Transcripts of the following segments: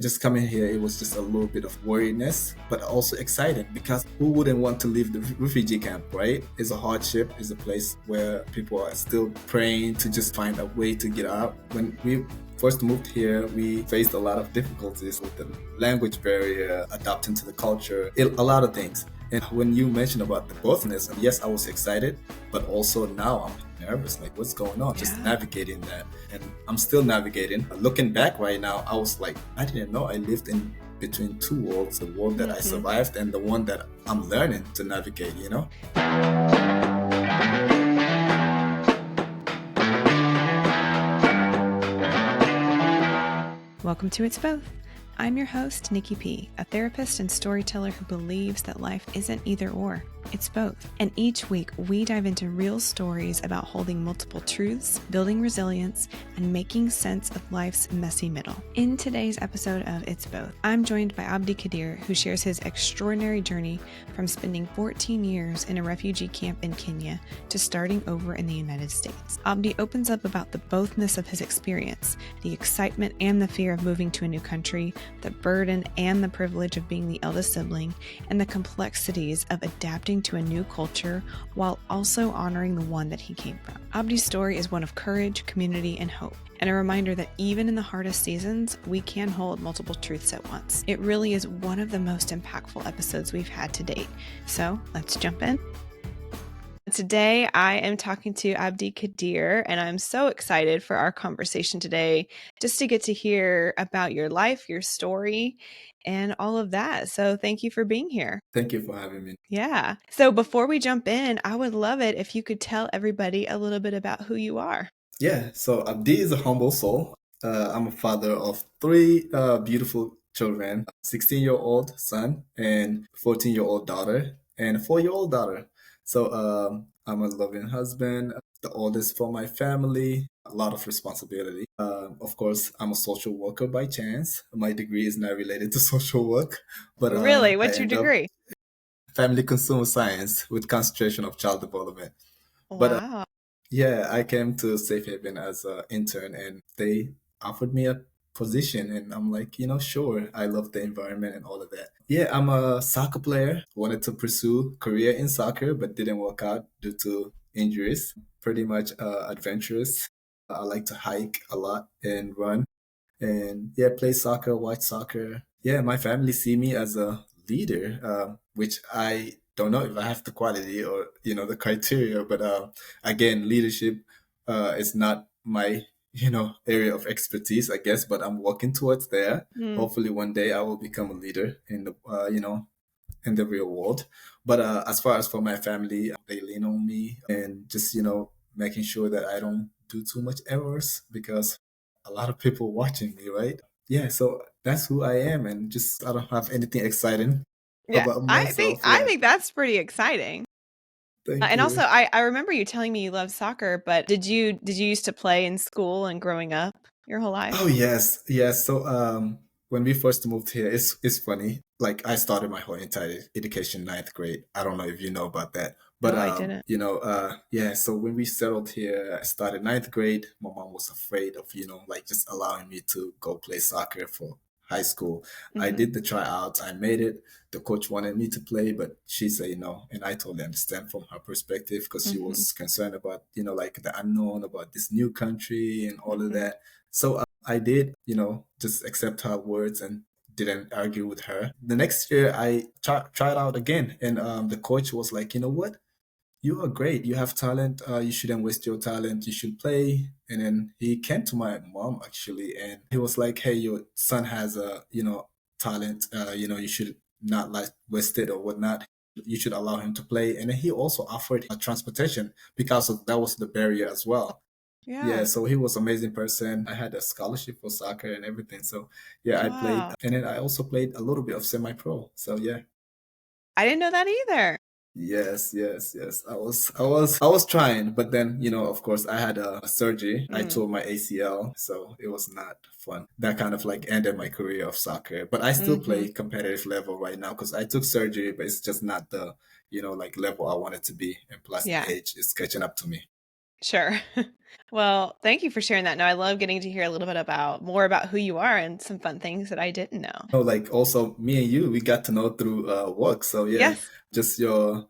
Just coming here, it was just a little bit of worriedness, but also excited because who wouldn't want to leave the refugee camp, right? It's a hardship, it's a place where people are still praying to just find a way to get out. When we first moved here, we faced a lot of difficulties with the language barrier, adapting to the culture, a lot of things. And when you mentioned about the Bothness, yes, I was excited, but also now I'm nervous. Like, what's going on? Just navigating that. And I'm still navigating. Looking back right now, I was like, I didn't know I lived in between two worlds, the world that I survived and the one that I'm learning to navigate, you know? Welcome to It's Both. I'm your host, Nikki P., a therapist and storyteller who believes that life isn't either or, it's both. And each week, we dive into real stories about holding multiple truths, building resilience, and making sense of life's messy middle. In today's episode of It's Both, I'm joined by Abdikadir, who shares his extraordinary journey from spending 14 years in a refugee camp in Kenya to starting over in the United States. Abdi opens up about the bothness of his experience, the excitement and the fear of moving to a new country, the burden and the privilege of being the eldest sibling, and the complexities of adapting to a new culture while also honoring the one that he came from. Abdi's story is one of courage, community, and hope, and a reminder that even in the hardest seasons, we can hold multiple truths at once. It really is one of the most impactful episodes we've had to date. So let's jump in. Today, I am talking to Abdikadir, and I'm so excited for our conversation today, just to get to hear about your life, your story, and all of that. So thank you for being here. Thank you for having me. Yeah. So before we jump in, I would love it if you could tell everybody a little bit about who you are. Yeah, so Abdi is a humble soul. I'm a father of three beautiful children, 16-year-old son and 14-year-old daughter and a 4-year-old daughter. So I'm a loving husband, the oldest for my family, a lot of responsibility. Of course, I'm a social worker by chance. My degree is not related to social work, but Really? I What's your end up degree? family consumer science with concentration of child development. But Wow. yeah, I came to Safe Haven as an intern and they offered me a position and I'm like, sure. I love the environment and all of that. Yeah, I'm a soccer player. Wanted to pursue career in soccer, but didn't work out due to injuries. Pretty much adventurous. I like to hike a lot and run and yeah, play soccer, watch soccer. Yeah, my family see me as a leader, which I don't know if I have the quality or the criteria. But again, leadership is not my area of expertise, I guess. But I'm working towards there. Hopefully, one day I will become a leader in the in the real world. But as far as for my family, they lean on me and just making sure that I don't do too much errors because a lot of people watching me, right? Yeah, so that's who I am, and just I don't have anything exciting Yeah, about I think myself. I Yeah, think that's pretty exciting. thank And also, you. I remember you telling me you love soccer, but did you used to play in school and growing up your whole life? Oh yes, yes. So when we first moved here, it's funny. Like I started my whole entire education ninth grade. I don't know if you know about that, but No, I didn't. yeah. So when we settled here, I started ninth grade. My mom was afraid of like just allowing me to go play soccer for high school. I Mhm. did the tryouts. I made it. The coach wanted me to play, but she said no, and I totally understand from her perspective because she Mhm. was concerned about like the unknown about this new country and all of Mhm. that. So I did, just accept her words and didn't argue with her. The next year, I tried out again, and the coach was like, you know what? You are great. You have talent. You shouldn't waste your talent. You should play. And then he came to my mom actually, and he was like, "Hey, your son has a talent. You should not like waste it or whatnot. You should allow him to play." And then he also offered a transportation because that was the barrier as well. Yeah, Yeah. so he was an amazing person. I had a scholarship for soccer and everything. So yeah, I played, Wow. and then I also played a little bit of semi-pro. So yeah, I didn't know that either. yes, yes, yes. I was trying, but then of course, I had a surgery. I Mm. tore my ACL, so it was not fun. That kind of like ended my career of soccer. But I still Mhm. play competitive level right now because I took surgery, but it's just not the like level I wanted to be, and plus the Yeah. age is catching up to me. Sure. Well, thank you for sharing that. Now, I love getting to hear a little bit about more about who you are and some fun things that I didn't know. Like also me and you, we got to know through work. So yeah, Yes. just your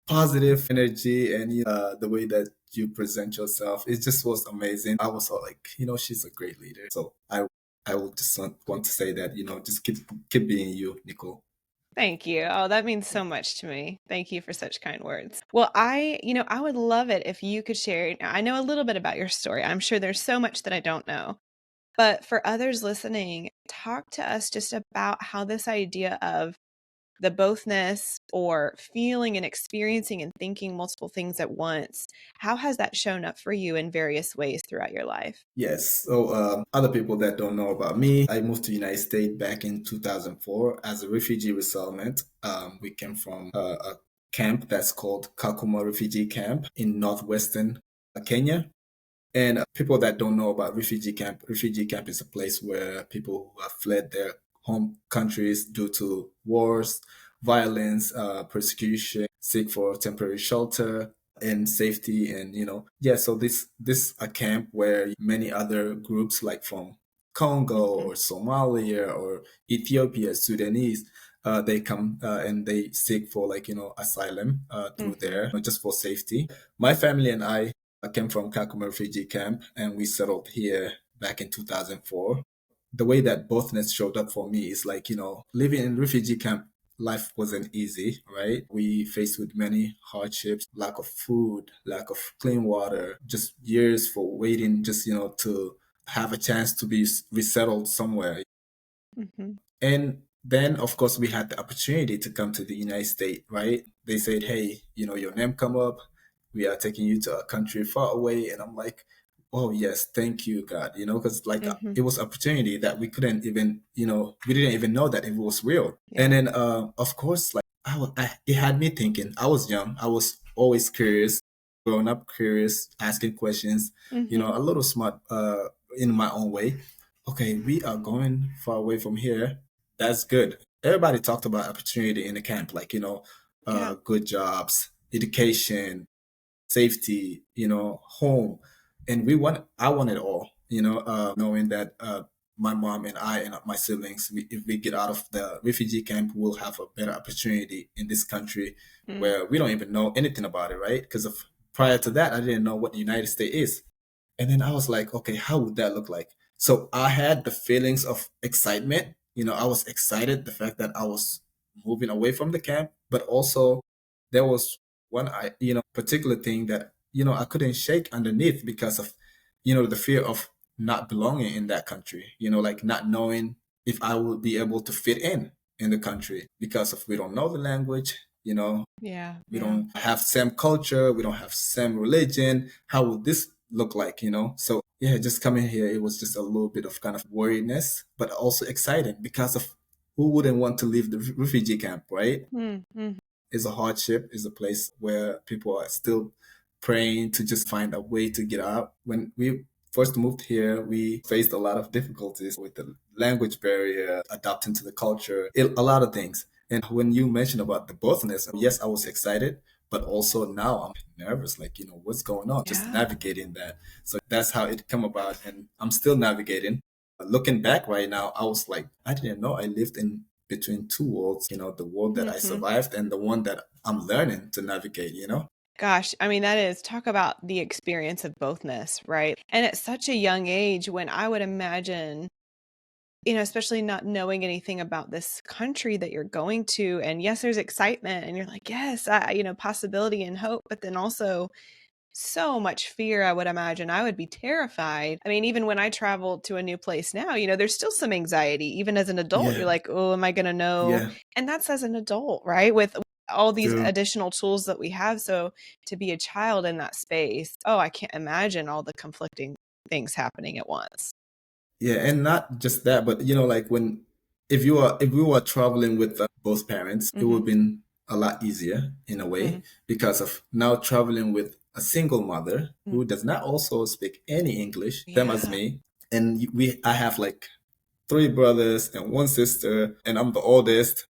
positive energy and the way that you present yourself, it just was amazing. I was all like, she's a great leader. So I will just want to say that, just keep being you, Nicole. Thank you. Oh, that means so much to me. Thank you for such kind words. Well, I would love it if you could share. I know a little bit about your story. I'm sure there's so much that I don't know. But for others listening, talk to us just about how this idea of the bothness or feeling and experiencing and thinking multiple things at once, how has that shown up for you in various ways throughout your life? Yes. So, other people that don't know about me, I moved to the United States back in 2004 as a refugee resettlement. We came from a camp that's called Kakuma Refugee Camp in northwestern Kenya. And people that don't know about refugee camp is a place where people who have fled their home countries due to wars, violence, persecution, seek for temporary shelter and safety. And yeah, so this a camp where many other groups like from Congo Hmm. or Somalia or Ethiopia, Sudanese, they come and they seek for like asylum through Hmm. there, just for safety. My family and I came from Kakuma refugee camp and we settled here back in 2004. The way that Bothness showed up for me is like, living in refugee camp, life wasn't easy, right? We faced with many hardships, lack of food, lack of clean water, just years for waiting, just, to have a chance to be resettled somewhere. Hmm. And then, of course, we had the opportunity to come to the United States, right? They said, hey, your name come up. We are taking you to a country far away. And I'm like, oh, yes, thank you, God, because like Hmm. it was opportunity that we couldn't even, we didn't even know that it was real. And Yeah. then, of course, like it had me thinking. I was young. I was always curious, growing up curious, asking questions, Hmm. a little smart in my own way. Okay, we are going far away from here. That's good. Everybody talked about opportunity in the camp, like, Yeah. good jobs, education, safety, home. And I want it all, knowing that my mom and I and my siblings, if we get out of the refugee camp, we'll have a better opportunity in this country Mm. where we don't even know anything about it, right? Because of prior to that, I didn't know what the United States is. And then I was like, okay, how would that look like? So I had the feelings of excitement. I was excited the fact that I was moving away from the camp, but also there was one particular thing that I couldn't shake underneath because of the fear of not belonging in that country. Like not knowing if I would be able to fit in the country because of we don't know the language. Yeah. We Yeah. don't have same culture, we don't have same religion. How would this look like, So yeah, just coming here, it was just a little bit of kind of worriedness, but also excited because of who wouldn't want to leave the refugee camp, right? Mm-hmm. Is a hardship, is a place where people are still praying to just find a way to get out. When we first moved here, we faced a lot of difficulties with the language barrier, adapting to the culture, a lot of things. And when you mentioned about the bothness, yes, I was excited, but also now I'm nervous, like, what's going on? Just Yeah. navigating that. So that's how it come about. And I'm still navigating. Looking back right now, I was like, I didn't know I lived in between two worlds, the world that I Hmm. survived and the one that I'm learning to navigate. Gosh, I mean, that is talk about the experience of bothness, right? And at such a young age, when I would imagine, especially not knowing anything about this country that you're going to, and yes, there's excitement, and you're like, yes, possibility and hope, but then also so much fear. I would imagine I would be terrified. I mean, even when I travel to a new place now, there's still some anxiety. Even as an adult, you're Yeah, like, oh, am I going to know? yeah, And that's as an adult, right? With all these true. additional tools that we have. So to be a child in that space, oh, I can't imagine all the conflicting things happening at once. Yeah, and not just that, but like when if we were traveling with both parents, it would Hmm. have been a lot easier in a Hmm. way because of now traveling with a single mother who does not also speak any English, same as Yeah. me, and I have like three brothers and one sister, and I'm the oldest.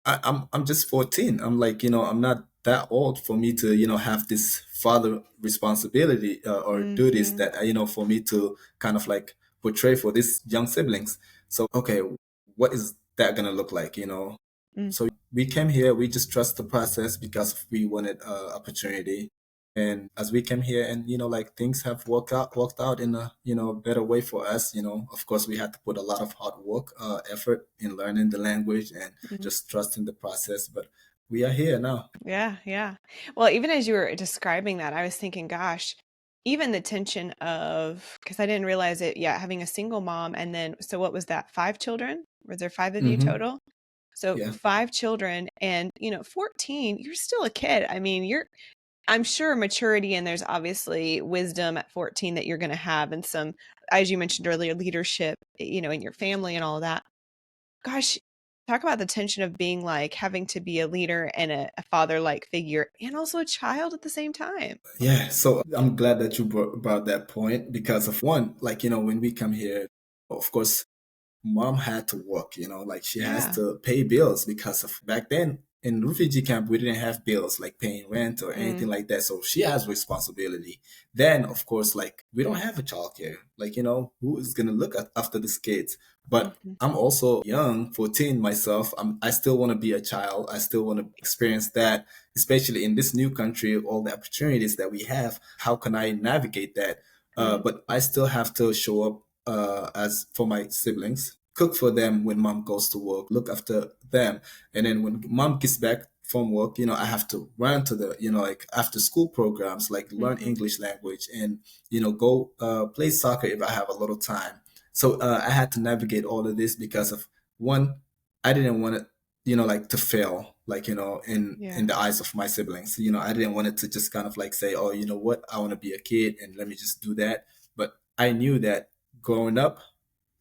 I'm just 14. I'm like, I'm not that old for me to, have this father responsibility or duties Mm-hmm. that for me to kind of like portray for these young siblings. So okay, what is that gonna look like? So we came here, we just trust the process because we wanted opportunity. And as we came here and, like things have worked out in a, better way for us, of course we had to put a lot of hard work, effort in learning the language and Mm-hmm. just trusting the process. But we are here now. Yeah, yeah. Well, even as you were describing that, I was thinking, gosh, even the tension of, because I didn't realize it, yeah, having a single mom and then, so what was that, five children? Was there five of you Hmm. total? So Yeah. five children and, 14, you're still a kid. I mean, I'm sure maturity and there's obviously wisdom at 14 that you're going to have and some, as you mentioned earlier, leadership, in your family and all of that. Gosh, talk about the tension of being like having to be a leader and a father-like figure and also a child at the same time. Yeah, so I'm glad that you brought that point because of one, like, when we come here, of course, mom had to work, like she has Yeah. to pay bills because of back then in refugee camp, we didn't have bills like paying rent or anything Mm, like that. So she has responsibility. Then, of course, like we don't have a childcare. Like, who is going to look after these kids? But mhm, I'm also young, 14 myself. I still want to be a child. I still want to experience that, especially in this new country, all the opportunities that we have. How can I navigate that? mm, But I still have to show up as for my siblings, cook for them when mom goes to work, look after them. And then when mom gets back from work, I have to run to the, like after school programs, like learn mhm, English language and, go play soccer if I have a little time. So I had to navigate all of this because of one, I didn't want it, like to fail, like, in yeah. the eyes of my siblings. I didn't want it to just kind of like say, oh, you know what, I want to be a kid and let me just do that. But I knew that growing up,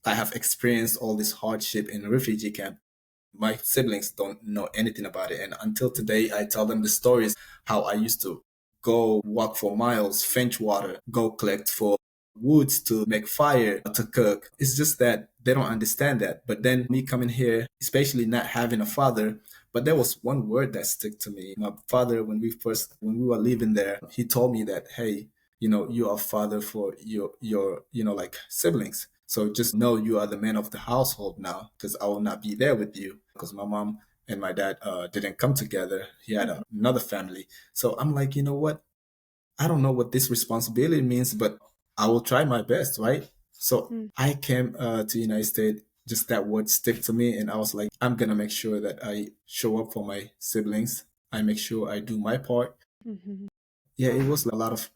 I have experienced all this hardship in a refugee camp. My siblings don't know anything about it. And until today, I tell them the stories how I used to go walk for miles, fetch water, go collect for woods to make fire, to cook. It's just that they don't understand that. But then me coming here, especially not having a father, but there was one word that stuck to me. My father, when we were living there, he told me that, hey, you are father for your, like siblings. So just know you are the man of the household now, because I will not be there with you because my mom and my dad didn't come together. He had Mhm, another family. So I'm like, you know what? I don't know what this responsibility means, but I will try my best, right? So mm, I came to United States. Just that word stick to me, and I was like, I'm gonna make sure that I show up for my siblings. I make sure I do my part. mhm, Yeah, it was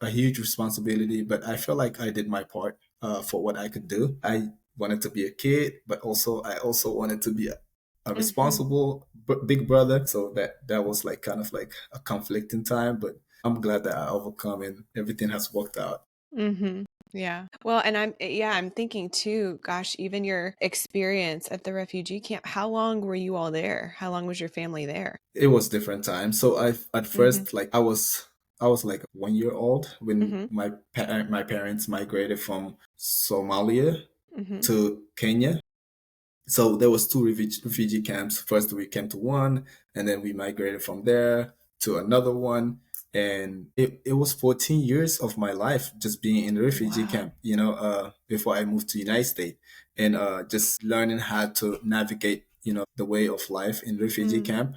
a huge responsibility, but I felt like I did my part for what I could do. I wanted to be a kid, but I also wanted to be a mhm, responsible big brother. So that was like kind of like a conflicting time, but I'm glad that I overcome and everything has worked out. mhm. Yeah. Well, and I'm thinking too, gosh, even your experience at the refugee camp, how long were you all there? How long was your family there? It was different times. So I at Mhm, first like I was like 1 year old when mhm, my parents migrated from Somalia mhm, to Kenya. So there was two refugee camps. First we came to one, and then we migrated from there to another one. And it was 14 years of my life just being in the refugee wow. camp, before I moved to United States. And just learning how to navigate, the way of life in refugee Mm, camp.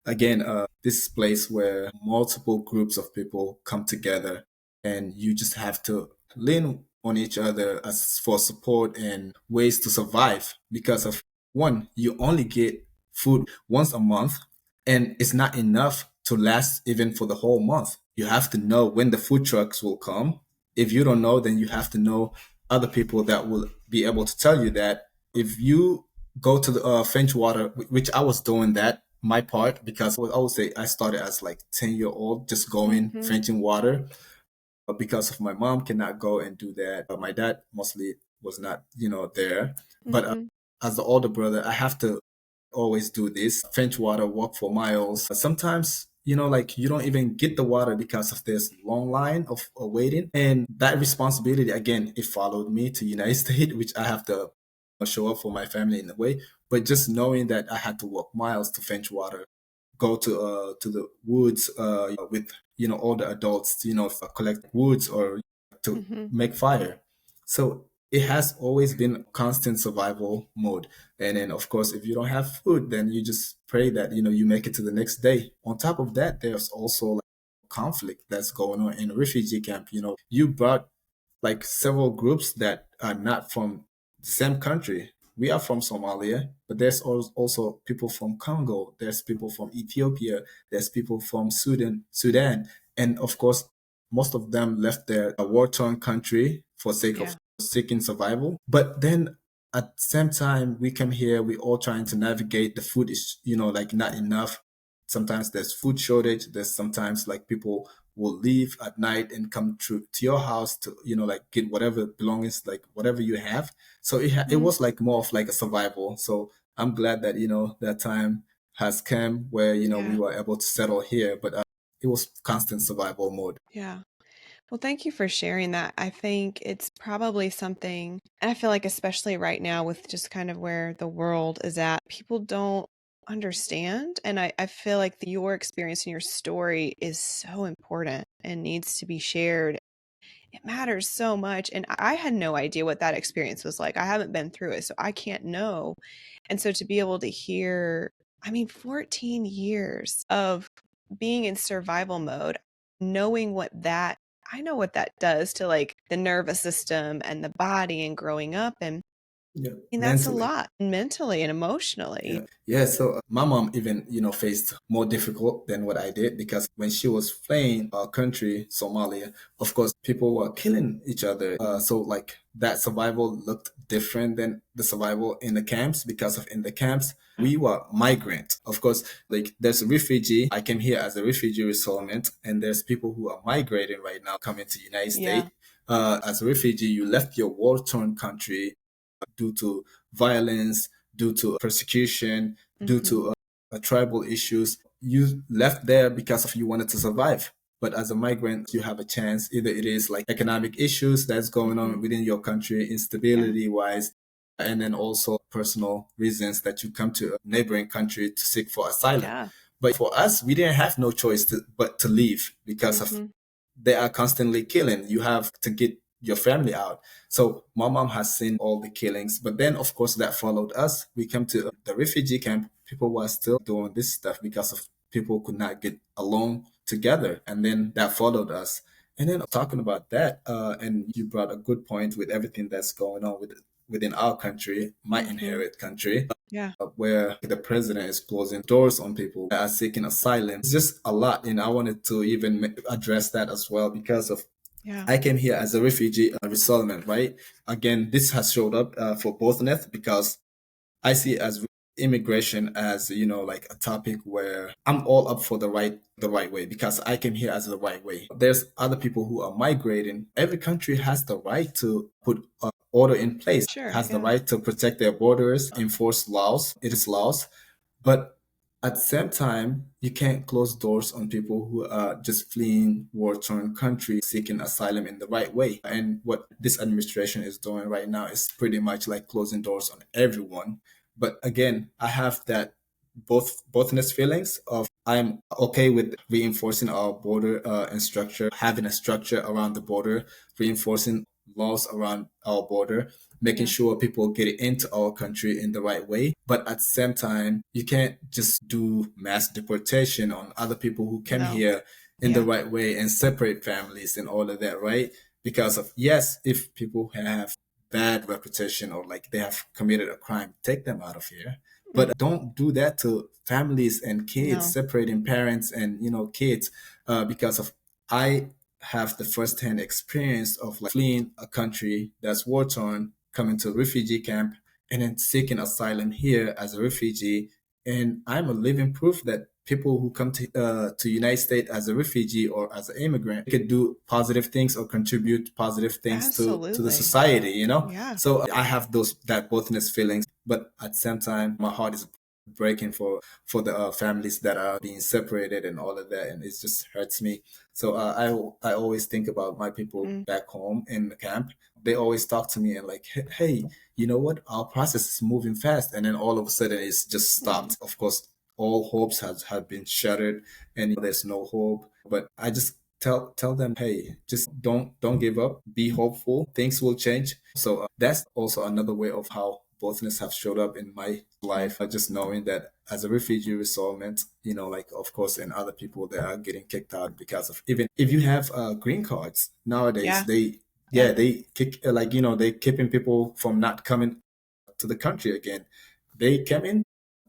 Again, this place where multiple groups of people come together and you just have to lean on each other as for support and ways to survive because of one, you only get food once a month and it's not enough to last even for the whole month. You have to know when the food trucks will come. If you don't know, then you have to know other people that will be able to tell you that. If you go to the fetch water, which I was doing that my part because I would say I started as like 10-year-old just going mhm, fetching water, but because of my mom cannot go and do that. My dad mostly was not, there. But mhm. as the older brother, I have to always do this, fetch water, walk for miles. Sometimes, like you don't even get the water because of this long line of waiting. And that responsibility, again, it followed me to United States, which I have to show up for my family in a way. But just knowing that I had to walk miles to fetch water, go to the woods with all the adults, collect woods or to Hmm. make fire. So it has always been constant survival mode. And then, of course, if you don't have food, then you just pray that you make it to the next day. On top of that, there's also like conflict that's going on in a refugee camp. You brought like several groups that are not from the same country. We are from Somalia, but there's also people from Congo. There's people from Ethiopia. There's people from Sudan, and of course, most of them left their war-torn country for sake of Yeah. seeking survival. But then at the same time, we come here, we all trying to navigate. The food is, like not enough. Sometimes there's food shortage. There's sometimes like people will leave at night and come to your house to like get whatever belongings, like whatever you have. So it Mhm. was like more of like a survival. So I'm glad that that time has come where we Yeah. were able to settle here, but it was constant survival mode. Yeah. Well, thank you for sharing that. I think it's probably something, and I feel like, especially right now, with just kind of where the world is at, people don't understand. And I feel like your experience and your story is so important and needs to be shared. It matters so much. And I had no idea what that experience was like. I haven't been through it, so I can't know. And so to be able to hear, I mean, 14 years of being in survival mode, knowing what that, I know what that does to like the nervous system and the body and growing up. And Yeah, I mean, that's a mentally. lot mentally and emotionally. Yeah, so my mom even, faced more difficult than what I did because when she was fleeing our country, Somalia, of course, people were killing each other. So like that survival looked different than the survival in the camps because of in the camps, we were migrant. Of course, like there's a refugee. I came here as a refugee resettlement, and there's people who are migrating right now coming to the United Yeah. States. As a refugee, you left your war-torn country due to violence, due to persecution, due Hmm. to tribal issues. You left there because of you wanted to survive. But as a migrant, you have a chance. Either it is like economic issues that's going Hmm. on within your country, Yeah. instability wise, and then also personal reasons that you come to a neighboring country to seek for asylum. Yeah. But for us, we didn't have no choice but to leave because of Hmm. they are constantly killing. You have to get your family out. So my mom has seen all the killings, but then of course that followed us. We came to the refugee camp. People were still doing this stuff because of people could not get along together, and then that followed us. And then talking about that, and you brought a good point with everything that's going on within our country, my Hmm. inherit country, Yeah. where the president is closing doors on people that are seeking asylum. It's just a lot, and I wanted to even address that as well because of Yeah. I came here as a refugee resettlement, right? Again, this has showed up for Bothness because I see it as immigration as like a topic where I'm all up for the right way because I came here as the right way. There's other people who are migrating. Every country has the right to put order in place, Sure. has the Yeah. right to protect their borders, enforce laws. It is laws, but at the same time, you can't close doors on people who are just fleeing war-torn countries seeking asylum in the right way. And what this administration is doing right now is pretty much like closing doors on everyone. But again, I have that bothness feelings of I'm okay with reinforcing our border and structure, having a structure around the border, reinforcing laws around our border, making Yeah. sure people get into our country in the right way. But at the same time, you can't just do mass deportation on other people who came No. here in the Yeah. right way and separate families and all of that, right? Because of, yes, if people have bad reputation or like they have committed a crime, take them out of here. Mm. But don't do that to families and kids, No. separating parents and kids, because of I have the first-hand experience of like fleeing a country that's war torn, coming to a refugee camp, and then seeking asylum here as a refugee. And I'm a living proof that people who come to United States as a refugee or as an immigrant could do positive things or contribute positive things to the Absolutely. society. Yeah. So I have those that bothness feelings, but at the same time, my heart is breaking for the families that are being separated and all of that, and it just hurts me. So I always think about my people Mm. back home in the camp. They always talk to me and like, hey, you know what? Our process is moving fast, and then all of a sudden it's just Mm. stopped. Of course, all hopes has have been shattered and there's no hope. But I just tell them, hey, just don't give up, be hopeful, things will change. So that's also another way of how Bothness have showed up in my life. Just knowing that as a refugee resettlement, like of course, and other people that are getting kicked out because of, even if you have green cards nowadays, Yeah. they Yeah. yeah they kick, like they keeping people from not coming to the country again. They came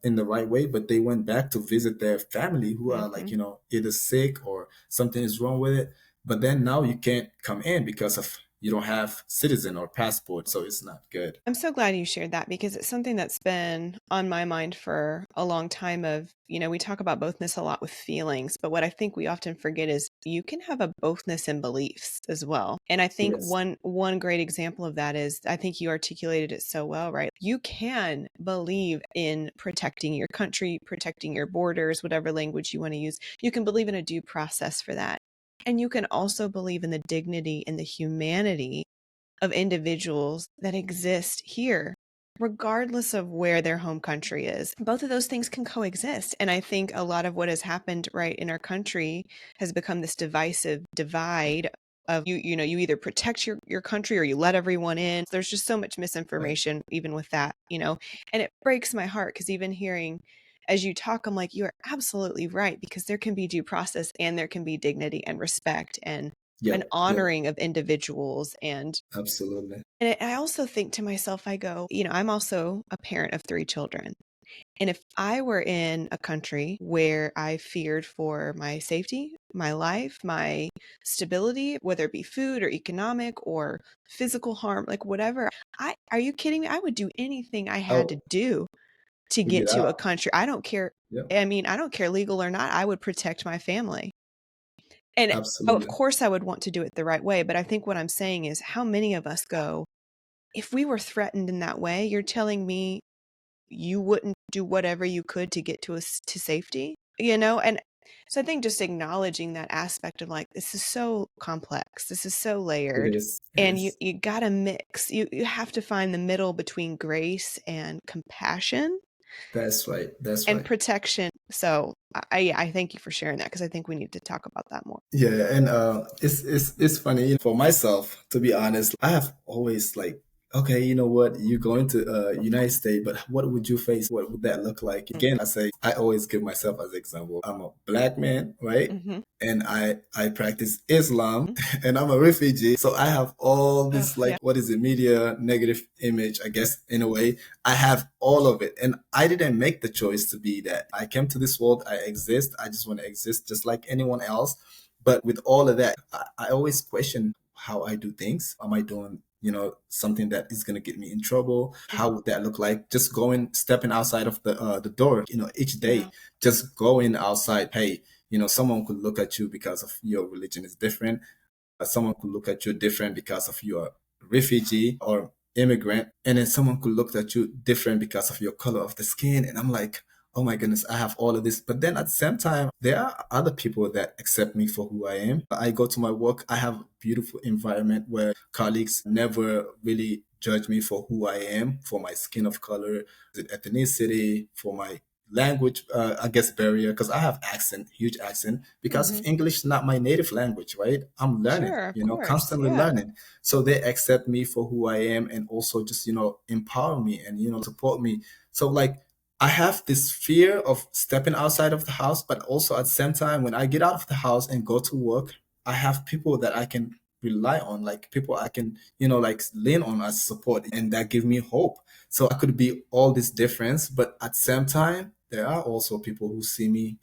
in the right way, but they went back to visit their family who are like, Hmm. either sick or something is wrong with it. But then now you can't come in because of you don't have citizen or passport, so it's not good. I'm so glad you shared that because it's something that's been on my mind for a long time of, we talk about bothness a lot with feelings, but what I think we often forget is you can have a bothness in beliefs as well. And I think Yes. one great example of that is, I think you articulated it so well, right? You can believe in protecting your country, protecting your borders, whatever language you want to use. You can believe in a due process for that. And you can also believe in the dignity and the humanity of individuals that exist here, regardless of where their home country is. Both of those things can coexist. And I think a lot of what has happened right in our country has become this divisive divide of you either protect your country or you let everyone in. There's just so much Right. misinformation even with that. And it breaks my heart because even hearing as you talk, I'm like, you are absolutely right, because there can be due process and there can be dignity and respect and an Yep. Yep. honoring of individuals. Absolutely. And I also think to myself, I go, I'm also a parent of three children. And if I were in a country where I feared for my safety, my life, my stability, whether it be food or economic or physical harm, like whatever, are you kidding me? I would do anything I had to Oh, do to we get get to a out. country. I don't care. Yep. I mean, I don't care legal or not. I would protect my family. And of Absolutely. course, I would want to do it the right way. But I think what I'm saying is how many of us go, if we were threatened in that way, you're telling me you wouldn't do whatever you could to get to us to safety, And so I think just acknowledging that aspect of like, this is so complex, this is so It layered, is. It and you is. you got to mix. You have to find the middle between grace and compassion That's right. That's and right. protection. So I thank you for sharing that because I think we need to talk about that more. Yeah, and it's funny for myself, to be honest. I have always like, okay, you know what? You're going to United States, but what would you face? What would that look like? Again, I say I always give myself as example. I'm a black man, right? Mm-hmm. And I practice Islam, and I'm a refugee. So I have all Oh this, like, yeah. what is it, media negative image, I guess, in a way. I have all of it. And I didn't make the choice to be that. I came to this world, I exist. I just want to exist just like anyone else. But with all of that, I always question how I do things. Am I doing, something that is going to get me in trouble? How would that look like? Just going, stepping outside of the door, each day, Yeah. just going outside. Hey, someone could look at you because of your religion is different. Someone could look at you different because of your refugee or immigrant, and then someone could look at you different because of your color of the skin. And I'm like, oh my goodness, I have all of this. But then at the same time, there are other people that accept me for who I am. I go to my work, I have a beautiful environment where colleagues never really judge me for who I am, for my skin of color, ethnicity, for my language, I guess, barrier, because I have accent, huge accent, because of Mm-hmm. English is not my native language, right? I'm learning, Sure, of course. constantly Yeah. learning. So they accept me for who I am and also just, empower me and, support me. So like, I have this fear of stepping outside of the house, but also at the same time, when I get out of the house and go to work, I have people that I can rely on, like people I can, like lean on as support, and that give me hope. So I could be all this difference, but at the same time, there are also people who see me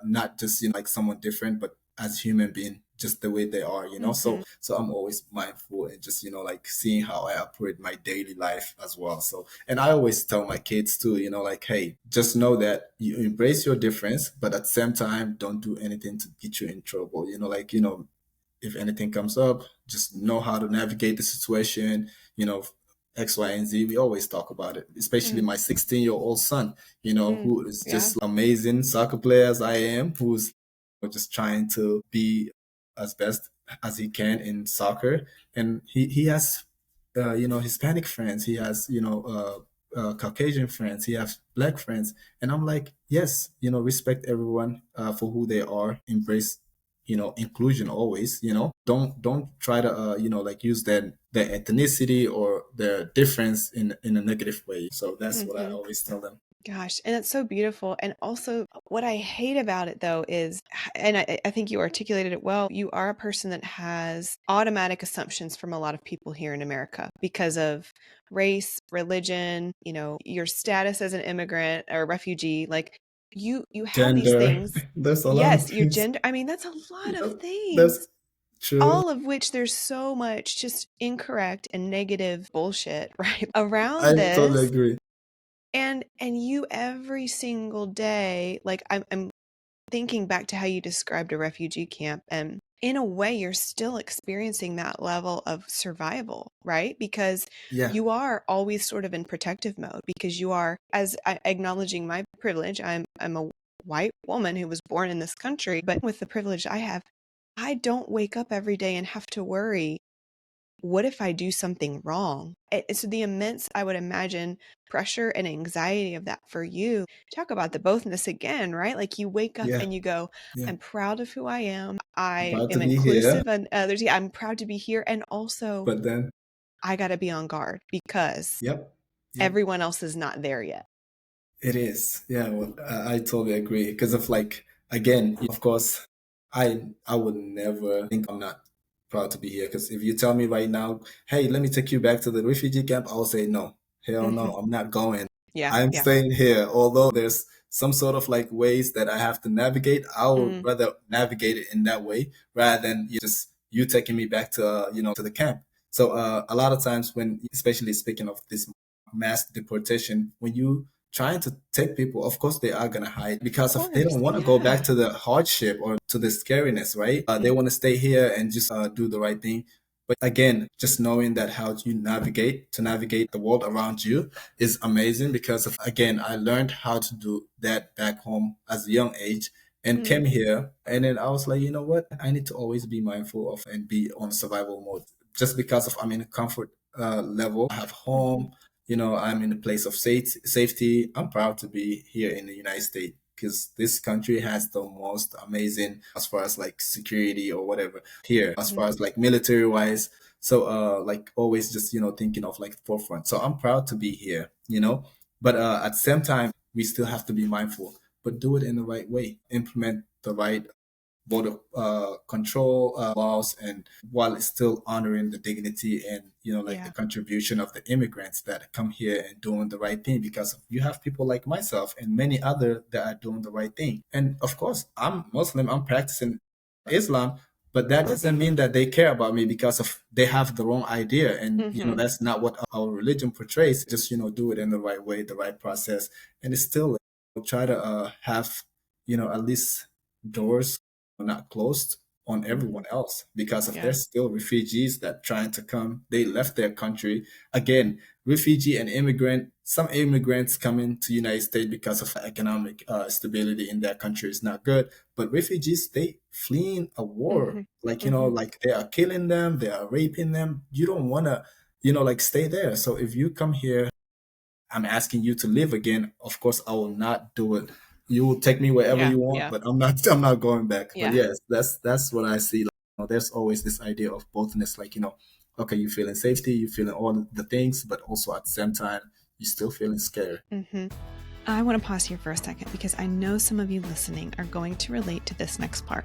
not just like someone different, but as human being, just the way they are, Mm-hmm. So I'm always mindful and just like seeing how I operate my daily life as well. So, and I always tell my kids too, like, hey, just know that you embrace your difference, but at the same time, don't do anything to get you in trouble. Like, if anything comes up, just know how to navigate the situation, you know, X, Y, and Z. We always talk about it, especially my 16-year-old son, Mm-hmm. who is Yeah. just amazing soccer player as I am, who's just trying to be as best as he can in soccer. And he has, Hispanic friends. He has, Caucasian friends, he has black friends, and I'm like, yes, respect everyone for who they are, embrace inclusion always. Don't try to like use their ethnicity or their difference in a negative way. So that's what I Mm-hmm. always tell them. Gosh, and it's so beautiful. And also, what I hate about it though is, and I think you articulated it well, you are a person that has automatic assumptions from a lot of people here in America because of race, religion, your status as an immigrant or refugee. Like you have these Gender. things. There's a lot of Yes, your things. gender. I mean, that's a lot of Yep, things. that's true. All of which there's so much just incorrect and negative bullshit, right, I around totally this. agree. And you every single day, like I'm thinking back to how you described a refugee camp, and in a way you're still experiencing that level of survival, right? Because Yeah, you are always sort of in protective mode because you are, as acknowledging my privilege, I'm a white woman who was born in this country, but with the privilege I have, I don't wake up every day and have to worry, what if I do something wrong? It's the immense, I would imagine, pressure and anxiety of that for you. Talk about the bothness again, right? Like you wake up yeah, and you go, yeah. I'm proud of who I am. I About to am be here, inclusive and others. Yeah, I'm proud to be here. And also, but then, I got to be on guard because yep, yep. everyone else is not there yet. It is. Yeah, well, I totally agree. Because of like, again, of course, I would never think I'm not proud to be here. Because if you tell me right now, hey, let me take you back to the refugee camp, I'll say no. Hell no, Hmm. I'm not going. Yeah, I'm yeah. staying here. Although there's some sort of like ways that I have to navigate, I would Mm, rather navigate it in that way rather than you taking me back to to the camp. So a lot of times when, especially speaking of this mass deportation, when you trying to take people, of course they are gonna hide of because of they don't course. want to go back Yeah. to the hardship or to the scariness, right? They Mm, want to stay here and just do the right thing. But again, just knowing that how you navigate the world around you is amazing because of, again, I learned how to do that back home as a young age and mm, came here. And then I was like, you know what? I need to always be mindful of and be on survival mode. Just because of I'm in a comfort level, I have hmm. home, I'm in a place of safety. I'm proud to be here in the United States because this country has the most amazing as far as like security or whatever here, as far Hmm. as like military wise. So like always just thinking of like forefront. So I'm proud to be here. But at the same time, we still have to be mindful, but do it in the right way. Implement the right border control laws, and while it's still honoring the dignity and like the Yeah. contribution of the immigrants that come here and doing the right thing, because you have people like myself and many other that are doing the right thing. And of course, I'm Muslim, I'm practicing Islam, but that doesn't mean that they care about me, because of they have the wrong idea, and Hmm. that's not what our religion portrays. Just do it in the right way, the right process, and it's still try to have at least doors not closed on Hmm. everyone else, because if Yeah. there's still refugees that trying to come, they left their country. Again, refugee and immigrant, some immigrants come into United States because of economic stability in their country is not good, but refugees, they fleeing a war, Hmm. like Hmm. like they are killing them, they are raping them. You don't want to like stay there. So if you come here, I'm asking you to live again. Of course, I will not do it. You will take me wherever Yeah. you want, Yeah. but I'm not. I'm not going back. But Yeah. yes, that's what I see. Like, there's always this idea of bothness. Like okay, you feeling safety, you feeling all the things, but also at the same time, you still feeling scared. Hmm. I want to pause here for a second because I know some of you listening are going to relate to this next part.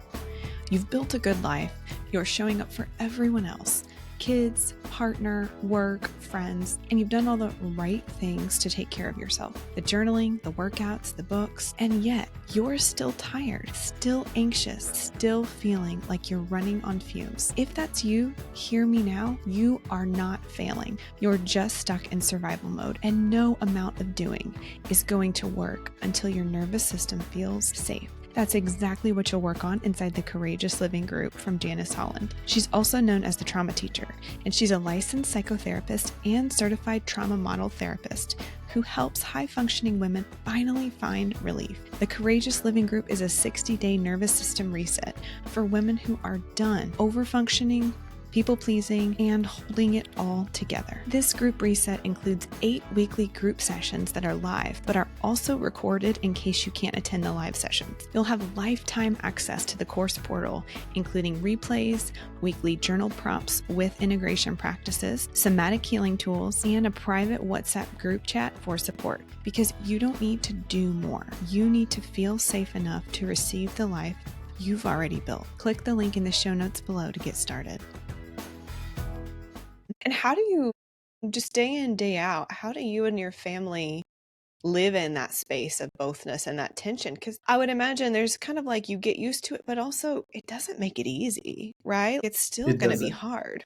You've built a good life. You're showing up for everyone else, kids, partner, work, friends, and you've done all the right things to take care of yourself. The journaling, the workouts, the books, and yet you're still tired, still anxious, still feeling like you're running on fumes. If that's you, hear me now. You are not failing. You're just stuck in survival mode, and no amount of doing is going to work until your nervous system feels safe. That's exactly what you'll work on inside the Courageous Living group from Janice Holland. She's also known as the trauma teacher, and she's a licensed psychotherapist and certified trauma model therapist who helps high-functioning women finally find relief. The Courageous Living group is a 60-day nervous system reset for women who are done overfunctioning people pleasing, and holding it all together. This group reset includes 8 weekly group sessions that are live, but are also recorded in case you can't attend the live sessions. You'll have lifetime access to the course portal, including replays, weekly journal prompts with integration practices, somatic healing tools, and a private WhatsApp group chat for support. Because you don't need to do more. You need to feel safe enough to receive the life you've already built. Click the link in the show notes below to get started. And how do you, just day in, day out, how do you and your family live in that space of bothness and that tension? Because I would imagine there's kind of like you get used to it, but also it doesn't make it easy, right? It's still It going to be doesn't. hard.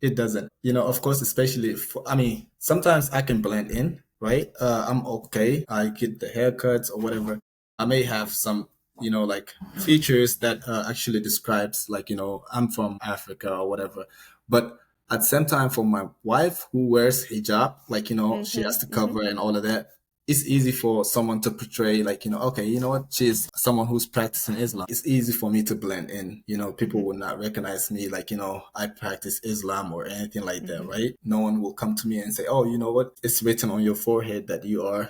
It doesn't. Of course, especially for, I mean, sometimes I can blend in, right? I'm okay. I get the haircuts or whatever. I may have some, like features that actually describes like, I'm from Africa or whatever. But at the same time, for my wife who wears hijab, like, she has to cover and all of that. It's easy for someone to portray like, okay, you know what, she's someone who's practicing Islam. It's easy for me to blend in. People will not recognize me like, I practice Islam or anything like that, right? No one will come to me and say, oh, you know what, it's written on your forehead that you are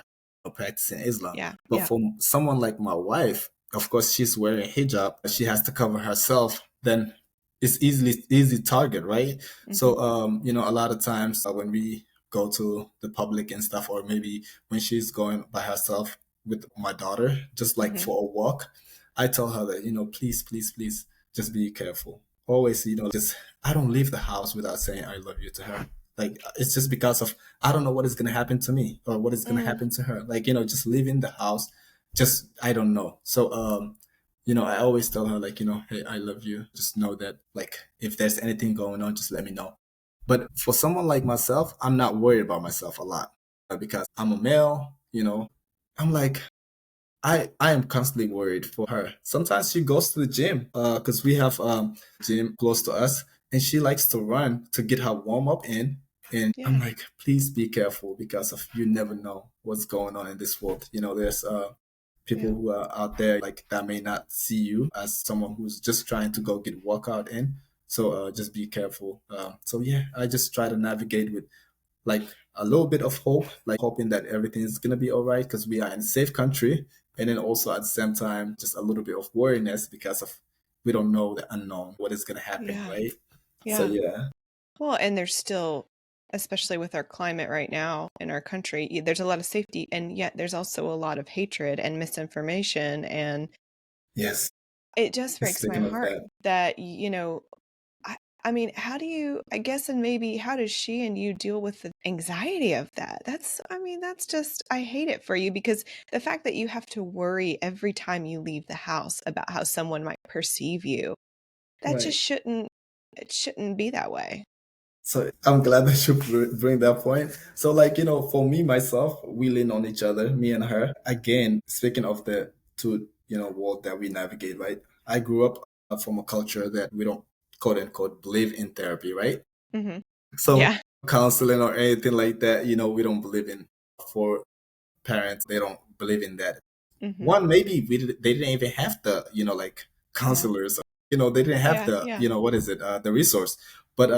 practicing Islam. Yeah. But Yeah. for someone like my wife, of course, she's wearing hijab. She has to cover herself. Then it's easy target, right? So, a lot of times when we go to the public and stuff, or maybe when she's going by herself with my daughter, just like for a walk, I tell her that, please, please, please, just be careful. Always, just, I don't leave the house without saying I love you to her. Like, it's just because of, I don't know what is going to happen to me or what is going to happen to her. Like, just leaving the house, just, I don't know. So, I always tell her like, hey, I love you. Just know that like, if there's anything going on, just let me know. But for someone like myself, I'm not worried about myself a lot because I'm a male, I'm like, I am constantly worried for her. Sometimes she goes to the gym because we have gym close to us, and she likes to run to get her warm up in. And I'm Yeah. like, please be careful because of you never know what's going on in this world. There's people Yeah. who are out there like that may not see you as someone who's just trying to go get workout in. So just be careful. So yeah, I just try to navigate with like a little bit of hope, like hoping that everything is gonna be all right because we are in a safe country, and then also at the same time, just a little bit of worriness because of we don't know the unknown, what is gonna happen, Yeah. right? So Yeah. yeah, Well, and there's still, especially with our climate right now in our country, there's a lot of safety, and yet there's also a lot of hatred and misinformation. And yes. it just breaks my Speaking of heart that, that, I, I mean, how do you, I guess, and maybe how does she and you deal with the anxiety of that? I mean, that's just, I hate it for you because the fact that you have to worry every time you leave the house about how someone might perceive you, that right? just shouldn't, it shouldn't be that way. So I'm glad that you bring that point. So like, for me myself, we lean on each other, me and her. Again, speaking of the two, world that we navigate, right? I grew up from a culture that we don't quote unquote believe in therapy, right? Hmm. So Yeah. counseling or anything like that, we don't believe in. For parents, they don't believe in that. Hmm. One, maybe they didn't even have the, like Yeah. counselors, they didn't have Yeah. the, Yeah. what is it, the resource. But,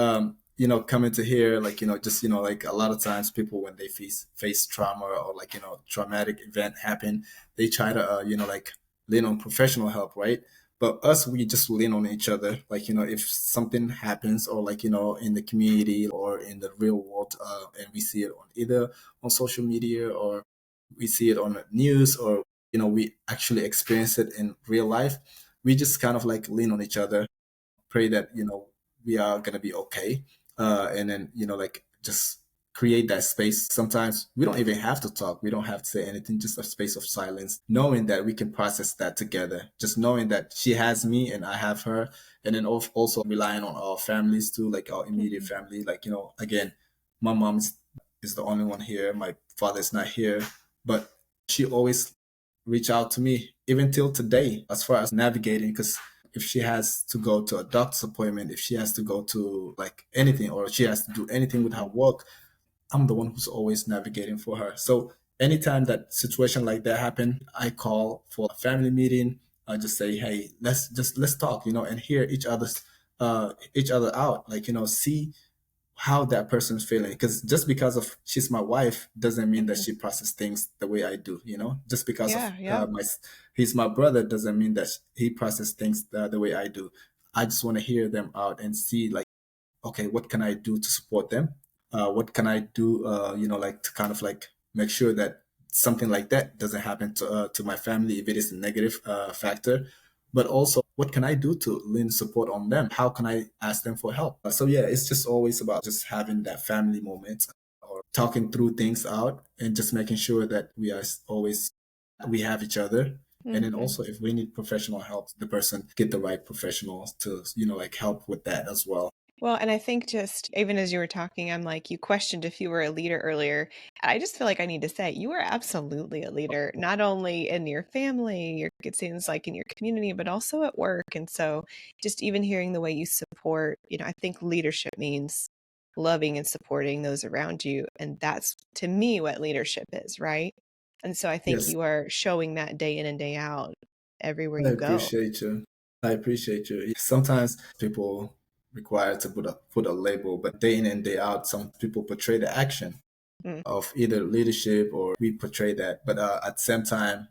coming to here, like, just, like a lot of times people, when they face trauma or like, traumatic event happen, they try to, like lean on professional help, right? But us, we just lean on each other. Like, if something happens or like, in the community or in the real world, and we see it on either on social media or we see it on the news or we actually experience it in real life, we just kind of like lean on each other, pray that we are gonna be okay, and then like just create that space. Sometimes we don't even have to talk, we don't have to say anything, just a space of silence, knowing that we can process that together, just knowing that she has me and I have her. And then also relying on our families too, like our immediate Hmm. family, like again, my mom is the only one here, my father is not here, but she always reach out to me even till today as far as navigating, because if she has to go to a doctor's appointment, if she has to go to like anything, or she has to do anything with her Hmm. work, I'm the one who's always navigating for her. So anytime that situation like that happen, I call for a family meeting. I just say, hey, let's talk, and hear each other's each other out, like, see how that person's feeling. Because just because of she's my wife doesn't mean that Hmm. she processes things the way I do. Just because of Yeah, yeah. he's my brother doesn't mean that he processes things the way I do. I just want to hear them out and see, like, okay, what can I do to support them? What can I do, like, to kind of like make sure that something like that doesn't happen to my family if it is a negative factor. But also, what can I do to lend support on them? How can I ask them for help? So yeah, it's just always about just having that family moment or talking through things out and just making sure that we have each other. And then Hmm. also, if we need professional help, the person get the right professionals to, like, help with that as well. Well, and I think just even as you were talking, I'm like, you questioned if you were a leader earlier. I just feel like I need to say you are absolutely a leader, not only in your family, it seems like in your community, but also at work. And so just even hearing the way you support, I think leadership means loving and supporting those around you. And that's to me what leadership is, right? And so I think Yes, you are showing that day in and day out everywhere I you go. appreciate you. I appreciate you. Sometimes people require to put a label, but day in and day out, some people portray the action Mm, of either leadership or we portray that. But at the same time,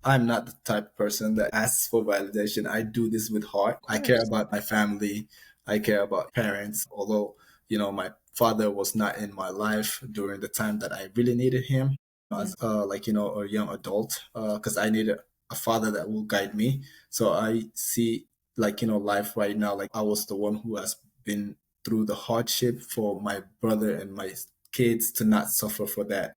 I'm not the type of person that asks for validation. I do this with heart. of I care course. about my family. I care about parents. Although, my father was not in my life during the time that I really needed him Mm, as like, a young adult, because I needed a father that will guide me. So I see, like, life right now, like I was the one who has been through the hardship for my brother and my kids to not suffer for that.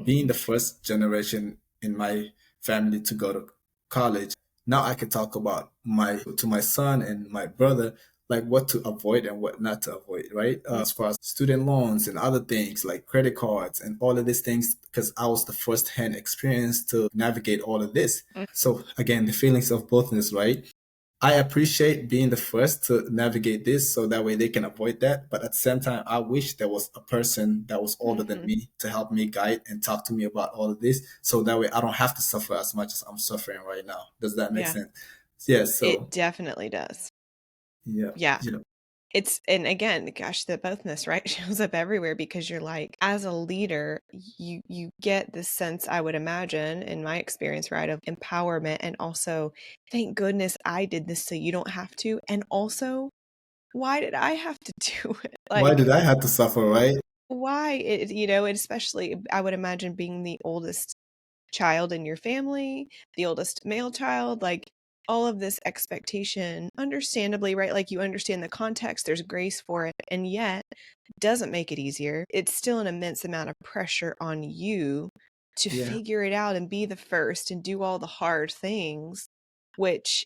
Being mhm, the first generation in my family to go to college, now I can talk about my son and my brother, like what to avoid and what not to avoid, right? mm, As far as student loans and other things like credit cards and all of these things, because I was the first hand experience to navigate all of this. mm. So again, the feelings of bothness, right? I appreciate being the first to navigate this so that way they can avoid that. But at the same time, I wish there was a person that was older than Mhm. me to help me guide and talk to me about all of this. So that way I don't have to suffer as much as I'm suffering right now. Does that make Yeah, sense? Yeah. it So, definitely does. yeah, Yeah. you know, And again, gosh, the bothness, right, shows up everywhere because you're like, as a leader, you get this sense, I would imagine, in my experience, right, of empowerment and also, thank goodness I did this so you don't have to. And also, why did I have to do it? why Like, did I have to suffer, right? why? And especially, I would imagine being the oldest child in your family, the oldest male child, like all of this expectation, understandably, right? Like you understand the context, there's grace for it, and yet doesn't make it easier. It's still an immense amount of pressure on you to Yeah. figure it out and be the first and do all the hard things, which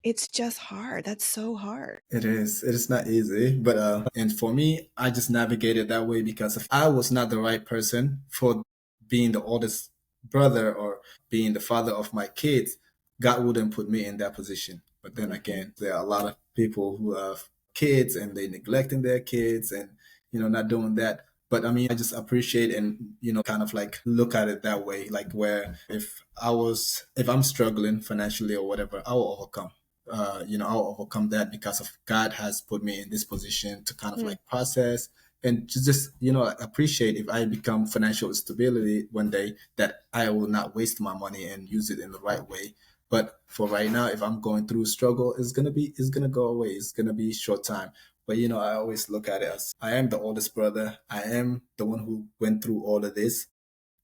it's just hard. That's so hard. It is. It is not easy, but and for me, I just navigated that way because if I was not the right person for being the oldest brother or being the father of my kids, God wouldn't put me in that position. But then Hmm. again, there are a lot of people who have kids and they neglecting their kids and not doing that. But I mean, I just appreciate and kind of like look at it that way, like where if I'm struggling financially or whatever, I will overcome I'll overcome that because of God has put me in this position to kind of Mm, like process and to just, appreciate if I become financial stability one day that I will not waste my money and use it in the right way. But for right now, if I'm going through struggle, it's gonna go away. It's gonna be short time. But I always look at it as I am the oldest brother. I am the one who went through all of this.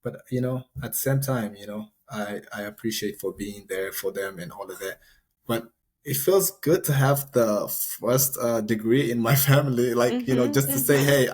But at the same time, I appreciate for being there for them and all of that. But it feels good to have the first degree in my family, like mhm, just to say, mhm, hey,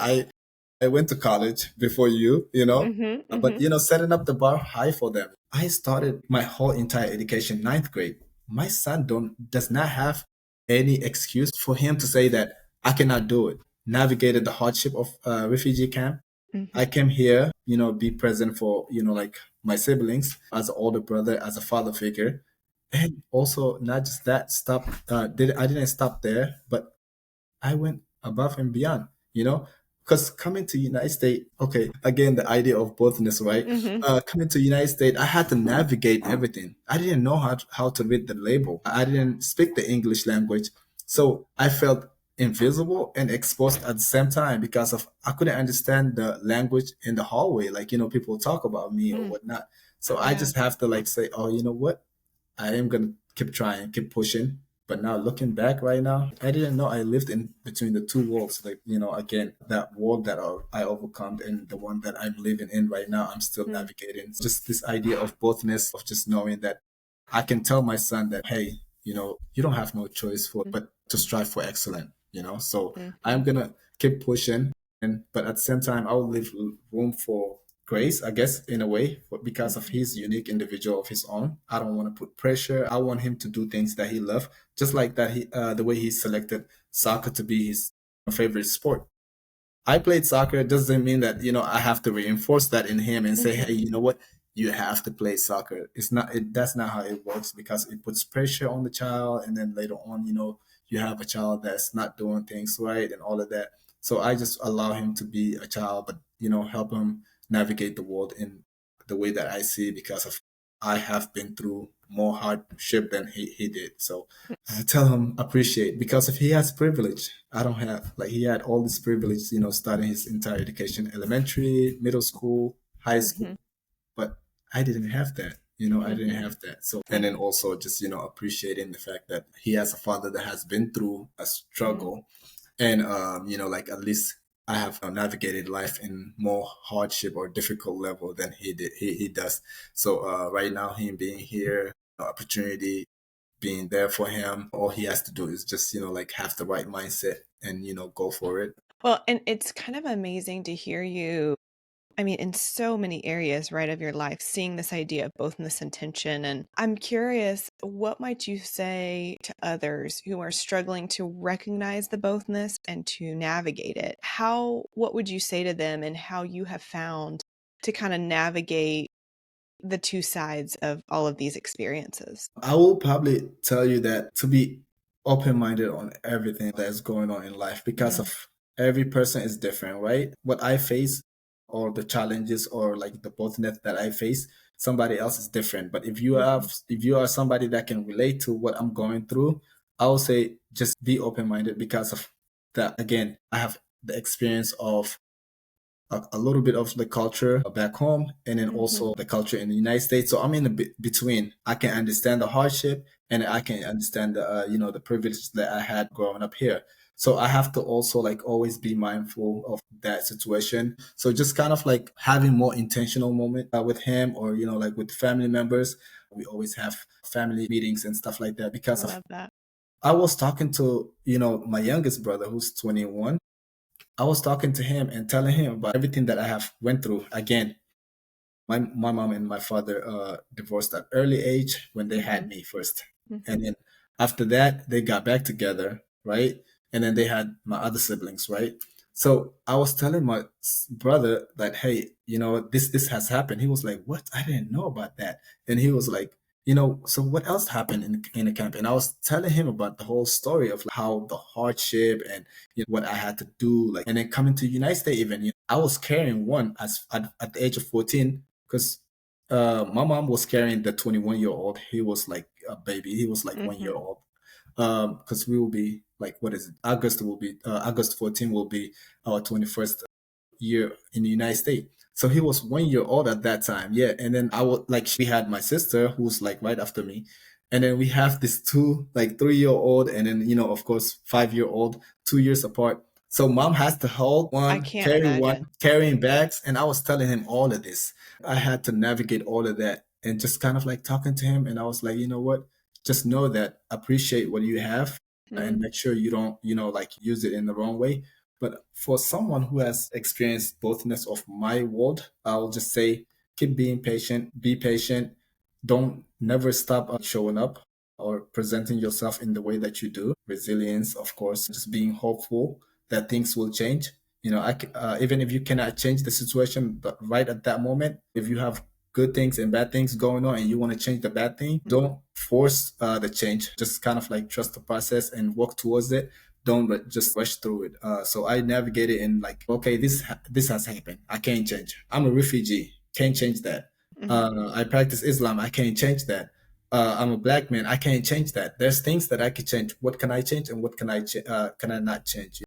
I went to college before you, mhm, but mhm, setting up the bar high for them. I started my whole entire education ninth grade. My son don't does not have any excuse for him to say that I cannot do it. Navigated the hardship of refugee camp. mhm, I came here, be present for, like my siblings as an older brother, as a father figure. And also not just that, I didn't stop there, but I went above and beyond, because coming to United States, okay, again, the idea of bothness, right? mhm, Coming to United States, I had to navigate everything. I didn't know how to read the label. I didn't speak the English language. So I felt invisible and exposed at the same time because of I couldn't understand the language in the hallway, like people talk about me or Mm, whatnot. So I yeah. just have to like say, oh, you know what? I am gonna keep trying, keep pushing. But now looking back right now, I didn't know I lived in between the two worlds. Like, again, that world that I overcome and the one that I'm living in right now, I'm still Mm, navigating. Just this idea of bothness, of just knowing that I can tell my son that, hey, you don't have no choice mm, but to strive for excellence. So mhm, I'm gonna keep pushing, but at the same time, I will leave room for grace, I guess, in a way, because of mhm, his unique individual of his own. I don't want to put pressure. I want him to do things that he loves, just like that. The way he selected soccer to be his favorite sport. I played soccer. It doesn't mean that, I have to reinforce that in him and say, hey, mhm. you know what? You have to play soccer. It's not, that's not how it works because it puts pressure on the child. And then later on, you have a child that's not doing things right and all of that. So I just allow him to be a child, but, help him navigate the world in the way that I see because of I have been through more hardship than he did. So I tell him appreciate because if he has privilege, I don't have. Like he had all this privilege, starting his entire education, elementary, middle school, high school, Mhm, but I didn't have that. I didn't mhm, have that. So and then also just appreciating the fact that he has a father that has been through a mhm. struggle, and like at least I have navigated life in more hardship or difficult level than he did. He does. So right now, him being here, opportunity being there for him. All he has to do is just, like have the right mindset and, go for it. Well, and it's kind of amazing to hear you. I mean, in so many areas, right, of your life, seeing this idea of bothness and tension. And I'm curious, what might you say to others who are struggling to recognize the bothness and to navigate it? What would you say to them and how you have found to kind of navigate the two sides of all of these experiences? I will probably tell you that to be open minded on everything that's going on in life because Mm, of every person is different, right? What I face or the challenges or like the bothness that I face, somebody else is different. But mhm, if you are somebody that can relate to what I'm going through, I will say just be open minded because of that. Again, I have the experience of a little bit of the culture back home and then mhm, also the culture in the United States. So I'm in the between. I can understand the hardship and I can understand the privilege that I had growing up here. So I have to also like always be mindful of that situation. So just kind of like having more intentional moment with him or like with family members. We always have family meetings and stuff like that I because of love that. I was talking to my youngest brother who's 21. I was talking to him and telling him about everything that I have went through. Again, my mom and my father divorced at early age when they had Mhm, me first, and mhm, then after that they got back together, right? And then they had my other siblings, right? So I was telling my brother that, hey, this has happened. He was like, what? I didn't know about that. And he was like, so what else happened in the camp? And I was telling him about the whole story of like, how the hardship and what I had to do, like, and then coming to United States even. I was carrying one at the age of 14 because my mom was carrying the 21-year-old. He was like a baby. He was like 1 year mhm, old. Because we will be like, what is it? August 14 will be our 21st year in the United States. So he was 1 year old at that time. Yeah. And then I was like, we had my sister who's like right after me. And then we have this two, like 3 year old, and then, of course, 5 year old, 2 years apart. So mom has to hold I one, can't carry one, imagine. carrying bags. And I was telling him all of this. I had to navigate all of that and just kind of like talking to him. And I was like, you know what? Just know that appreciate what you have and Mm, make sure you don't, like use it in the wrong way. But for someone who has experienced bothness of my world, I'll just say keep being patient, be patient. Don't never stop showing up or presenting yourself in the way that you do. Resilience, of course, just being hopeful that things will change. Even if you cannot change the situation but right at that moment, if you have good things and bad things going on and you want to change the bad thing, mm, don't force the change. Just kind of like trust the process and work towards it. Don't just rush through it. So I navigated in like, okay, this has happened. I can't change. I'm a refugee. Can't change that. mhm, I practice Islam. I can't change that. I'm a black man. I can't change that. There's things that I could change. What can I change, and what can I not change?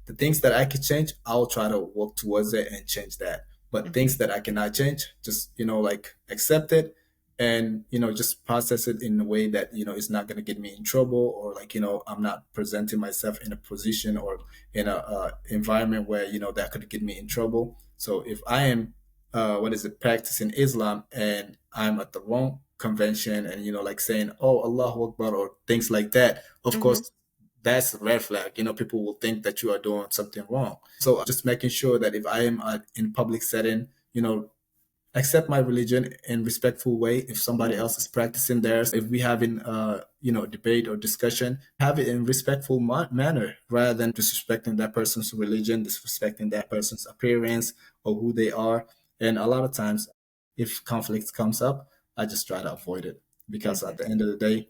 The things that I could change, I'll try to work towards it and change that. But Mm-hmm. things that I cannot change, just, like, accept it, and, just process it in a way that, it's not going to get me in trouble, or, like, I'm not presenting myself in a position or in a environment where, that could get me in trouble. So if I am, what is it, practicing Islam, and I'm at the wrong convention, and, like, saying, oh, Allahu Akbar, or things like that, of Mm-hmm. course, that's a red flag. People will think that you are doing something wrong. So just making sure that if I am in public setting, accept my religion in respectful way. If somebody Yeah. else is practicing theirs, if we having debate or discussion, have it in respectful manner, rather than disrespecting that person's religion, disrespecting that person's appearance or who they are. And a lot of times, if conflict comes up, I just try to avoid it, because Mm-hmm. at the end of the day,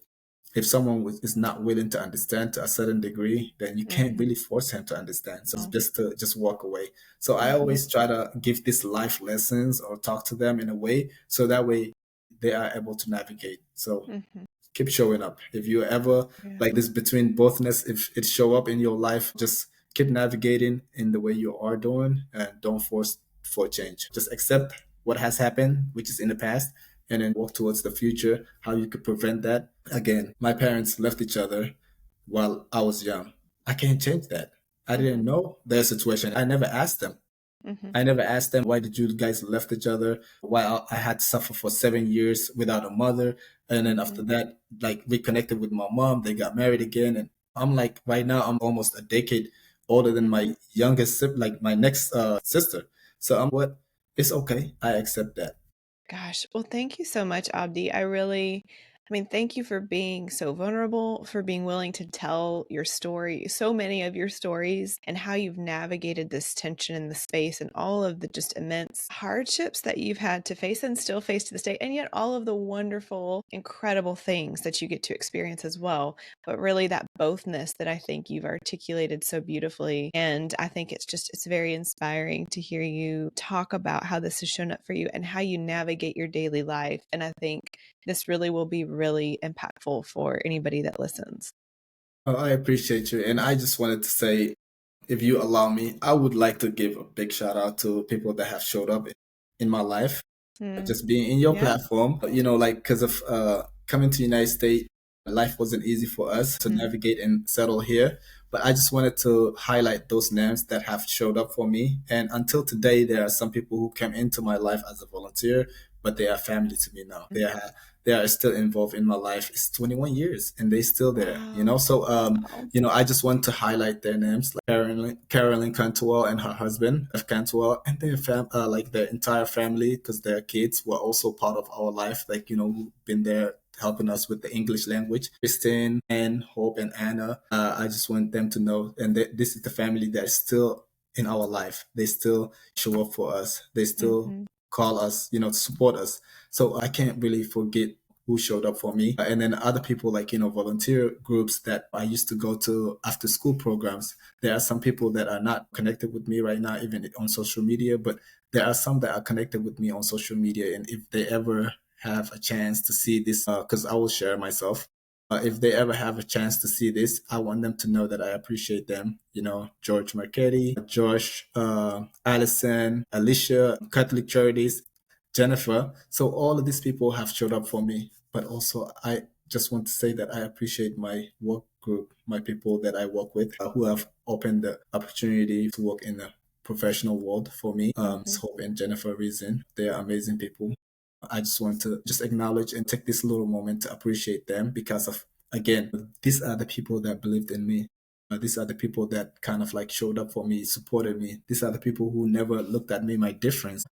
if someone is not willing to understand to a certain degree, then you can't Mm-hmm. really force him to understand. So it's Oh. just to just walk away. So I Mm-hmm. always try to give these life lessons or talk to them in a way so that way they are able to navigate. So Mm-hmm. keep showing up. If you ever Yeah. like this between bothness, if it show up in your life, just keep navigating in the way you are doing, and don't force for change. Just accept what has happened, which is in the past, and then walk towards the future, how you could prevent that. Again, my parents left each other while I was young. I can't change that. I Mm-hmm. didn't know their situation. I never asked them. Mm-hmm. I never asked them, why did you guys left each other? Why I had to suffer for 7 years without a mother, and then Mm-hmm. after that, like, reconnected with my mom. They got married again, and I'm like, right now, I'm almost a decade older than Mm-hmm. my youngest like my next sister. So I'm what? It's okay. I accept that. Gosh, well, thank you so much, Abdi. Thank you for being so vulnerable, for being willing to tell your story, so many of your stories, and how you've navigated this tension in the space and all of the just immense hardships that you've had to face and still face to this day, and yet all of the wonderful, incredible things that you get to experience as well. But really, that bothness that I think you've articulated so beautifully. And I think it's very inspiring to hear you talk about how this has shown up for you and how you navigate your daily life. And I think this really will be really impactful for anybody that listens. Oh, I appreciate you. And I just wanted to say, if you allow me, I would like to give a big shout out to people that have showed up in my life, Mm, just being in your yeah. platform, like, because of coming to the United States, life wasn't easy for us to Mm, navigate and settle here. But I just wanted to highlight those names that have showed up for me. And until today, there are some people who came into my life as a volunteer, but they are family to me now. They are still involved in my life. It's 21 years and they still there. wow. So, Wow. I just want to highlight their names, like Carolyn Cantwell and her husband, F. Cantwell, and like their entire family, because their kids were also part of our life, like, who've been there helping us with the English language. Kristen and Hope and Anna. I just want them to know, and this is the family that is still in our life. They still show up for us. They still Mm-hmm. call us, support us. So I can't really forget who showed up for me. And then other people, like, volunteer groups that I used to go to after school programs. There are some people that are not connected with me right now, even on social media, but there are some that are connected with me on social media. And if they ever have a chance to see this, because I will share myself. If they ever have a chance to see this, I want them to know that I appreciate them. George Marchetti, Josh, Allison, Alicia, Catholic Charities, Jennifer. So all of these people have showed up for me. But also, I just want to say that I appreciate my work group, my people that I work with, who have opened the opportunity to work in the professional world for me. Mm-hmm. Hope and Jennifer Reason, they're amazing people. I just want to just acknowledge and take this little moment to appreciate them, because of, again, these are the people that believed in me. These are the people that kind of like showed up for me, supported me. These are the people who never looked at me, my difference.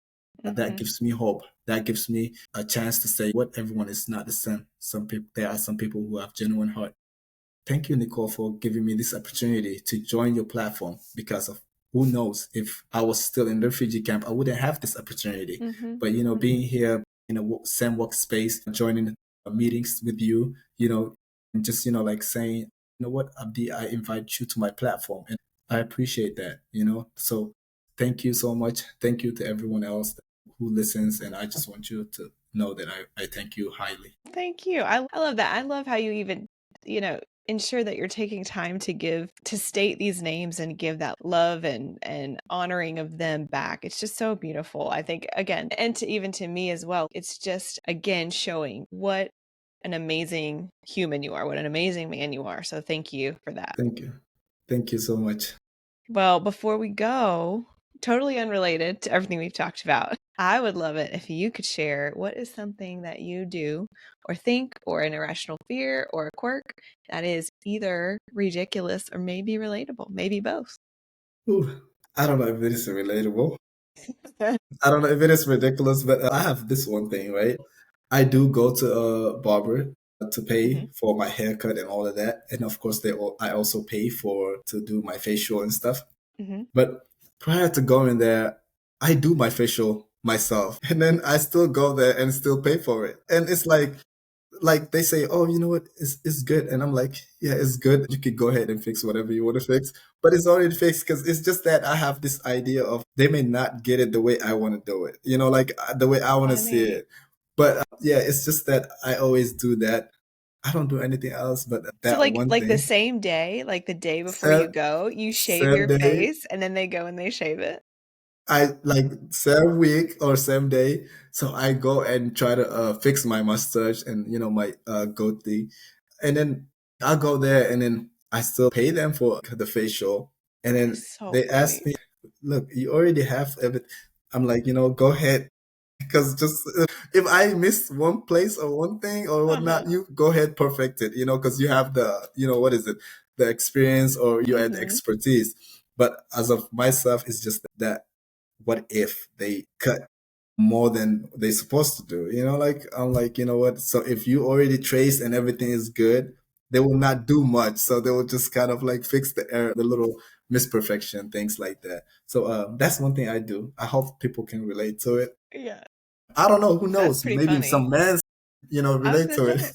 That Mm-hmm. gives me hope. That gives me a chance to say what everyone is not the same. Some people, there are some people who have genuine heart. Thank you, Nicole, for giving me this opportunity to join your platform, because of, who knows, if I was still in the refugee camp, I wouldn't have this opportunity. Mm-hmm. But, Mm-hmm. being here in a same workspace, joining meetings with you, and just, like, saying, what, Abdi, I invite you to my platform. And I appreciate that. So thank you so much. Thank you to everyone else who listens. And I just want you to know that I thank you highly. Thank you. I love that. I love how you even, ensure that you're taking time to state these names and give that love and honoring of them back. It's just so beautiful. I think, again, and to even to me as well, it's just, again, showing what an amazing human you are, what an amazing man you are. So thank you for that. Thank you. Thank you so much. Well, before we go, totally unrelated to everything we've talked about, I would love it if you could share what is something that you do or think or an irrational fear or a quirk that is either ridiculous or maybe relatable, maybe both. Ooh, I don't know if it is relatable. I don't know if it is ridiculous, but I have this one thing, right? I do go to a barber to pay Mhm, for my haircut and all of that, and of course, I also pay for to do my facial and stuff. mhm. But prior to going there, I do my facial myself, and then I still go there and still pay for it. And it's like they say, oh, you know what, it's good, and I'm like, yeah, it's good. You could go ahead and fix whatever you want to fix, but it's already fixed because it's just that I have this idea of they may not get it the way I want to do it, like the way I want to see Funny. it. But yeah, it's just that I always do that. I don't do anything else but So that like one like the thing. same day, like the day before you Same, go, you shave same your day. face and then they go and they shave it? I like same week or same day. So I go and try to fix my mustache and my goatee, and then I go there and then I still pay them for the facial, and That is then so they ask funny. me, "Look, you already have everything." I'm like, go ahead, because just if I miss one place or one thing or Uh-huh. whatnot, you go ahead, perfect it, because you have the, what is it, the experience or you had the Mhm. expertise. But as of myself, it's just that what if they cut more than they supposed to do? Like I'm like, you know what? So if you already traced and everything is good, they will not do much. So they will just kind of like fix the error, the little misperfection, things like that. So that's one thing I do. I hope people can relate to it. Yeah. I don't know. Who That's knows? pretty Maybe funny. some men, I was relate gonna to it. say,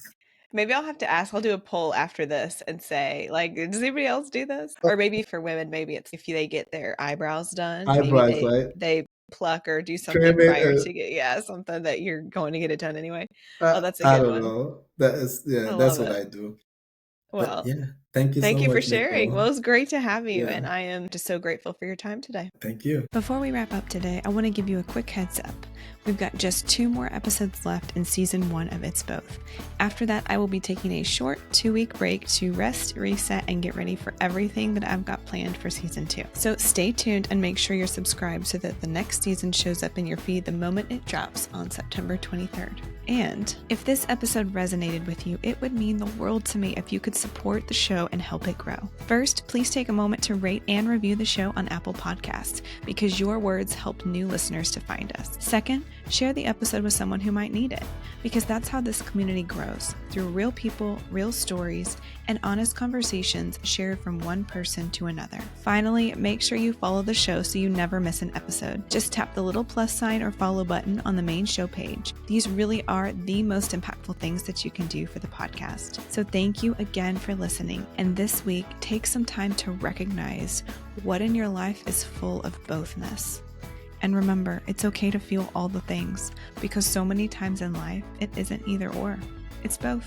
maybe I'll have to ask. I'll do a poll after this and say, like, does anybody else do this? Or maybe for women, maybe it's if they get their eyebrows done, maybe Eyebrows, they right? they pluck or do Trim something it. prior to get, yeah, something that you're going to get it done anyway. Oh, that's a I good don't one. know. That is, yeah, I that's love what it. I do. But Well, yeah, thank you thank so you for much, sharing. Well, Nicole. it was great to have you, Yeah, and I am just so grateful for your time today. thank you. Before we wrap up today, I want to give you a quick heads up. We've got just 2 more episodes left in season 1 of It's Both. After that, I will be taking a short 2-week break to rest, reset, and get ready for everything that I've got planned for season 2. So stay tuned and make sure you're subscribed so that the next season shows up in your feed the moment it drops on September 23rd. And if this episode resonated with you, it would mean the world to me if you could support the show and help it grow. First, please take a moment to rate and review the show on Apple Podcasts, because your words help new listeners to find us. Second, share the episode with someone who might need it, because that's how this community grows, through real people, real stories, and honest conversations shared from one person to another. Finally, make sure you follow the show so you never miss an episode. Just tap the little plus sign or follow button on the main show page. These really are the most impactful things that you can do for the podcast. So thank you again for listening. And this week, take some time to recognize what in your life is full of bothness. And remember, it's okay to feel all the things, because so many times in life, it isn't either or. It's both.